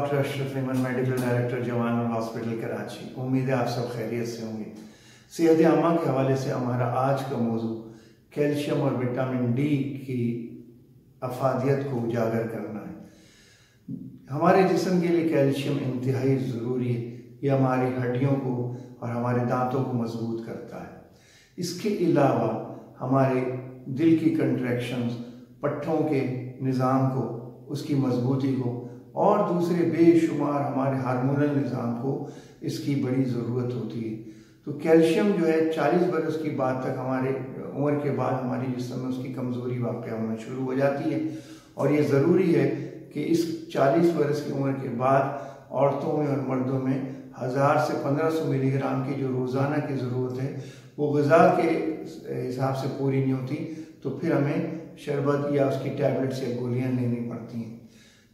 Doctor Ashraf इमन, medical director जवान hospital Karachi. उम्मीद है आप सब खैरियत से होंगे। सेहत आमा के हवाले से हमारा आज का मौजू कैल्शियम और विटामिन डी की अफादियत को उजागर करना है। हमारे जिस्म के लिए कैल्शियम इंतहाई ज़रूरी है। ये हमारी हड्डियों को और हमारे दांतों को मजबूत करता है। इसके अलावा हमारे दिल की कंट्रैक्शंस, पट्ठों के निज़ाम को, उसकी मजबूती को और दूसरे बेशुमार हमारे हार्मोनल निज़ाम को इसकी बड़ी ज़रूरत होती है। तो कैल्शियम जो है 40 बरस की बात तक हमारे उम्र के बाद हमारी जिस्म में उसकी कमज़ोरी वाक़या होना शुरू हो जाती है। और ये ज़रूरी है कि इस 40 बरस की उम्र के बाद औरतों में और मर्दों में 1000 से 1500 मिलीग्राम की जो रोज़ाना की ज़रूरत है वो ग़िज़ा के हिसाब से पूरी नहीं होती, तो फिर हमें शरबत या उसकी टैबलेट्स या गोलियाँ लेनी पड़ती हैं।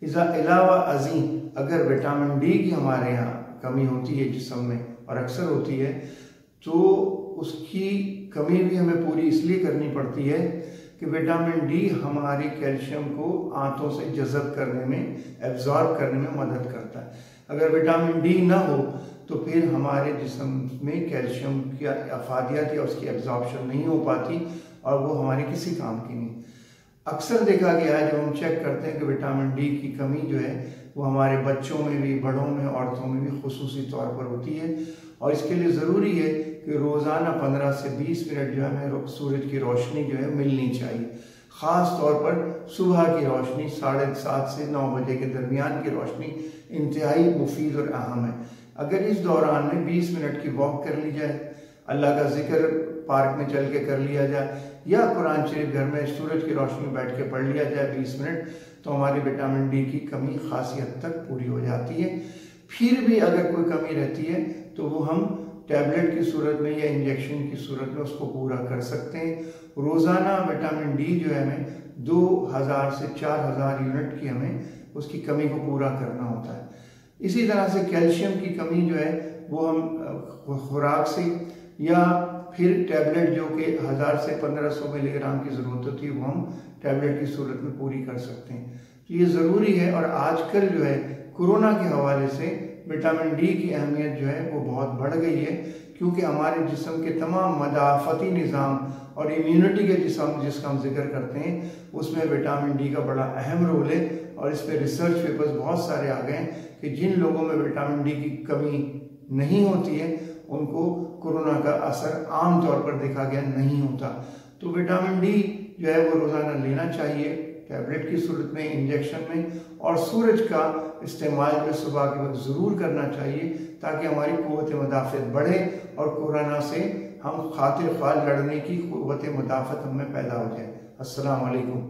इसके अलावा अजीम अगर विटामिन डी की हमारे यहाँ कमी होती है जिस्म में, और अक्सर होती है, तो उसकी कमी भी हमें पूरी इसलिए करनी पड़ती है कि विटामिन डी हमारी कैल्शियम को आंतों से जज़ब करने में, एब्जॉर्ब करने में मदद करता है। अगर विटामिन डी ना हो तो फिर हमारे जिस्म में कैल्शियम की अफादियत या उसकी एब्जॉर्प्शन नहीं हो पाती और वो हमारे किसी काम की नहीं। अक्सर देखा गया है, जब हम चेक करते हैं कि विटामिन डी की कमी जो है वो हमारे बच्चों में भी, बड़ों में, औरतों में भी खुसूसी तौर पर होती है। और इसके लिए ज़रूरी है कि रोज़ाना 15 से 20 मिनट जो है हमें सूरज की रोशनी जो है मिलनी चाहिए। ख़ास तौर पर सुबह की रोशनी 7:30 से 9 बजे के दरमियान की रोशनी इंतहाई मुफीद और अहम है। अगर इस दौरान में 20 मिनट की वॉक कर ली जाए, अल्लाह का जिक्र पार्क में चल के कर लिया जाए, या कुरान शरीफ घर में सूरज की रोशनी में बैठ के पढ़ लिया जाए 20 मिनट, तो हमारी विटामिन डी की कमी खासी हद तक पूरी हो जाती है। फिर भी अगर कोई कमी रहती है तो वो हम टैबलेट की सूरत में या इंजेक्शन की सूरत में उसको पूरा कर सकते हैं। रोज़ाना विटामिन डी जो है हमें 2000 से 4000 यूनिट की हमें उसकी कमी को पूरा करना होता है। इसी तरह से कैल्शियम की कमी जो है वो हम खुराक से या फिर टैबलेट जो कि 1000 से 1500 मिलीग्राम की ज़रूरत होती है वो हम टैबलेट की सूरत में पूरी कर सकते हैं। तो ये ज़रूरी है। और आजकल जो है कोरोना के हवाले से विटामिन डी की अहमियत जो है वो बहुत बढ़ गई है, क्योंकि हमारे जिस्म के तमाम मदाफ़ती निज़ाम और इम्यूनिटी के जिसका हम जिक्र करते हैं उसमें विटामिन डी का बड़ा अहम रोल है। और इस पर रिसर्च पेपर्स बहुत सारे आ गए हैं कि जिन लोगों में विटामिन डी की कमी नहीं होती है उनको कोरोना का असर आम तौर पर देखा गया नहीं होता। तो विटामिन डी जो है वो रोज़ाना लेना चाहिए, टैबलेट की सूरत में, इंजेक्शन में, और सूरज का इस्तेमाल में सुबह के वक्त ज़रूर करना चाहिए ताकि हमारी क़ुव्वत मुदाफ़त बढ़े और कोरोना से हम खातिर ख्वाल लड़ने की क़ुव्वत मुदाफ़त हमें पैदा हो जाए। अस्सलाम वालेकुम।